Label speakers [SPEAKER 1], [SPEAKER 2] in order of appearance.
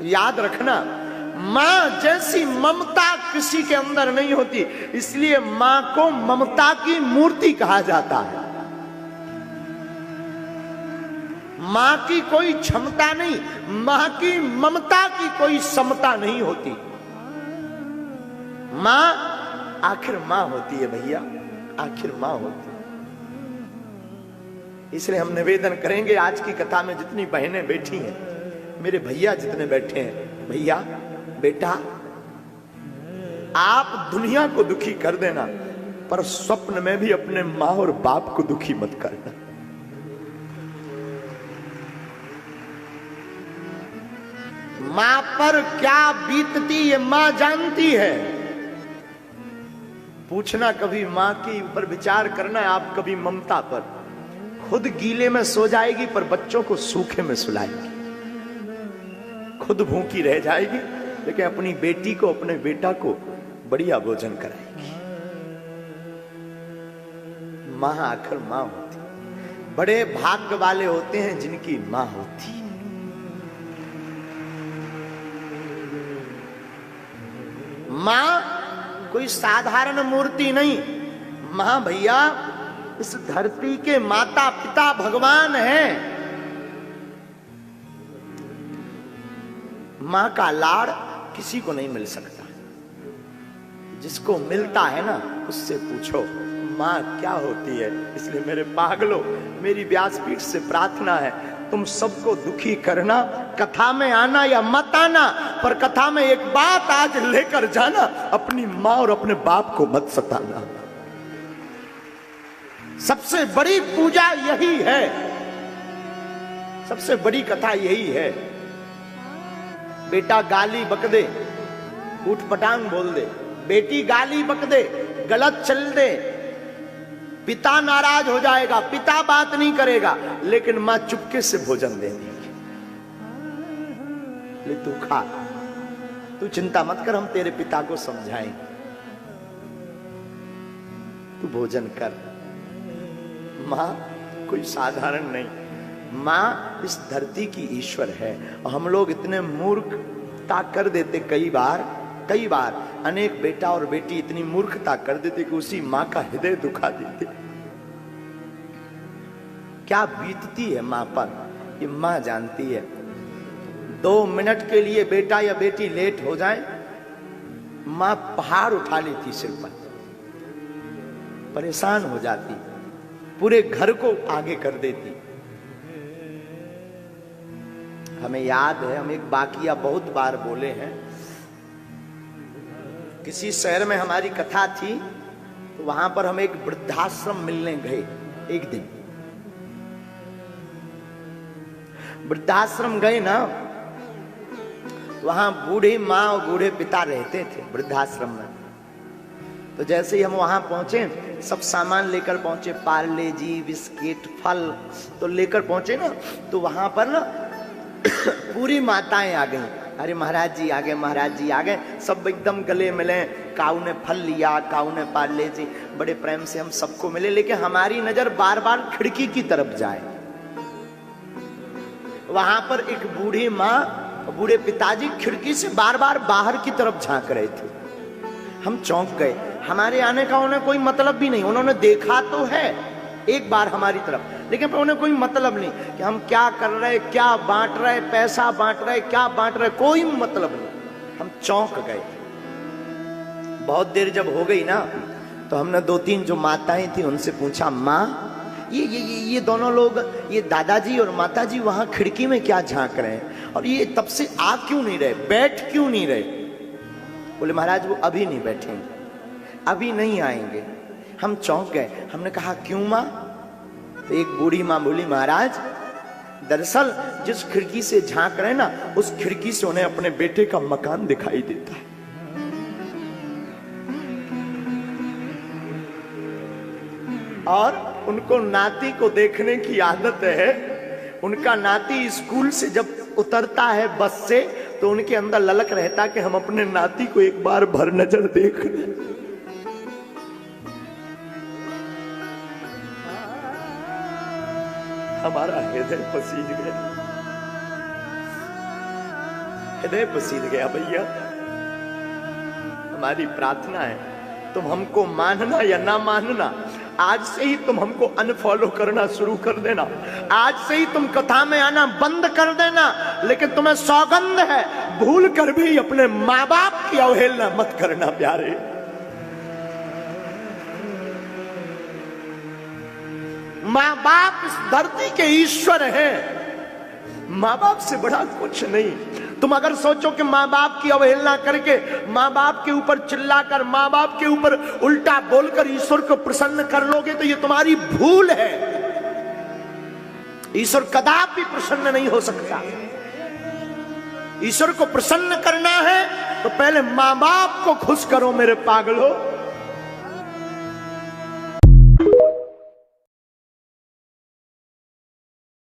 [SPEAKER 1] याद रखना, मां जैसी ममता किसी के अंदर नहीं होती, इसलिए मां को ममता की मूर्ति कहा जाता है। मां की कोई क्षमता नहीं, मां की ममता की कोई समता नहीं होती। मां आखिर मां होती है भैया, आखिर मां होती है। इसलिए हम निवेदन करेंगे, आज की कथा में जितनी बहनें बैठी हैं, मेरे भैया जितने बैठे हैं, भैया बेटा आप दुनिया को दुखी कर देना, पर स्वप्न में भी अपने मां और बाप को दुखी मत करना। मां पर क्या बीतती है मां जानती है। पूछना कभी मां के ऊपर विचार करना है आप कभी ममता पर। खुद गीले में सो जाएगी पर बच्चों को सूखे में सुलाएगी, खुद भूखी रह जाएगी लेकिन अपनी बेटी को, अपने बेटा को बढ़िया भोजन कराएगी। मां आखिर मां होती। बड़े भाग्य वाले होते हैं जिनकी मां होती। मां कोई साधारण मूर्ति नहीं, मां भैया इस धरती के माता पिता भगवान हैं। मां का लाड़ किसी को नहीं मिल सकता, जिसको मिलता है ना उससे पूछो मां क्या होती है। इसलिए मेरे पागलों, मेरी व्यासपीठ से प्रार्थना है, तुम सबको दुखी करना, कथा में आना या मत आना, पर कथा में एक बात आज लेकर जाना, अपनी मां और अपने बाप को मत सताना। सबसे बड़ी पूजा यही है, सबसे बड़ी कथा यही है। बेटा गाली बक दे, उठ पटांग बोल दे, बेटी गाली बक दे, गलत चल दे, पिता नाराज हो जाएगा, पिता बात नहीं करेगा, लेकिन मां चुपके से भोजन दे देगी। ले तू खा, तू चिंता मत कर, हम तेरे पिता को समझाएंगे, तू भोजन कर। मां कोई साधारण नहीं, मां इस धरती की ईश्वर है। और हम लोग इतने मूर्खता कर देते, कई बार अनेक बेटा और बेटी इतनी मूर्खता कर देते कि उसी मां का हृदय दुखा देते। क्या बीतती है मां पर, ये मां जानती है। 2 मिनट के लिए बेटा या बेटी लेट हो जाए, मां पहाड़ उठा लेती सिर पर, परेशान हो जाती, पूरे घर को आगे कर देती। हमें याद है, हम एक वाकया बहुत बार बोले हैं। किसी शहर में हमारी कथा थी, तो वहां पर हम एक वृद्धाश्रम मिलने गए। एक दिन वृद्धाश्रम गए ना, वहां बूढ़ी माँ और बूढ़े पिता रहते थे वृद्धाश्रम में। तो जैसे ही हम वहां पहुंचे, सब सामान लेकर पहुंचे, पार्ले जी, बिस्किट, फल तो लेकर पहुंचे ना, तो वहां पर ना पूरी माताएं आ गई। अरे महाराज जी आ गए, महाराज जी आ गए, सब एकदम गले मिले। काऊ ने फल लिया, काऊ ने पार्ले जी, बड़े प्रेम से हम सबको मिले। लेकिन हमारी नजर बार बार खिड़की की तरफ जाए। वहां पर एक बूढ़ी माँ, बूढ़े पिताजी खिड़की से बार बार बाहर की तरफ झांक रहे थे। हम चौंक गए। हमारे आने का उन्हें कोई मतलब भी नहीं, उन्होंने देखा तो है एक बार हमारी तरफ, लेकिन उन्हें कोई मतलब नहीं कि हम क्या कर रहे, क्या बांट रहे, पैसा बांट रहे, क्या बांट रहे, कोई मतलब नहीं। हम चौंक गए। बहुत देर जब हो गई ना, तो हमने 2-3 जो माताएं थी उनसे पूछा, माँ ये दोनों लोग, ये दादाजी और माताजी वहां खिड़की में क्या झांक रहे हैं, और ये तब से आ क्यों नहीं रहे, बैठ क्यों नहीं रहे? बोले महाराज वो अभी नहीं बैठेंगे, अभी नहीं आएंगे। हम चौंक गए। हमने कहा क्यों माँ? तो एक बूढ़ी माँ बोली, महाराज दरअसल जिस खिड़की से झांक रहे ना, उस खिड़की से उन्हें अपने बेटे का मकान दिखाई देता है। और उनको नाती को देखने की आदत है। उनका नाती स्कूल से जब उतरता है बस से, तो उनके अंदर ललक रहता कि हम अपने नाती को एक बार भर नजर देख लें। हमारा हृदय पसीज गया। हृदय पसीज गया भैया। हमारी प्रार्थना है तुम हमको मानना या ना मानना, आज से ही तुम हमको अनफॉलो करना शुरू कर देना, आज से ही तुम कथा में आना बंद कर देना, लेकिन तुम्हें सौगंध है भूल कर भी अपने माँ बाप की अवहेलना मत करना प्यारे। माँ बाप इस धरती के ईश्वर हैं, माँ बाप से बड़ा कुछ नहीं। तुम अगर सोचो कि माँ बाप की अवहेलना करके, माँ बाप के ऊपर चिल्लाकर, माँ बाप के ऊपर उल्टा बोलकर ईश्वर को प्रसन्न कर लोगे तो ये तुम्हारी भूल है। ईश्वर कदापि प्रसन्न नहीं हो सकता। ईश्वर को प्रसन्न करना है तो पहले माँ बाप को खुश करो मेरे पागलों।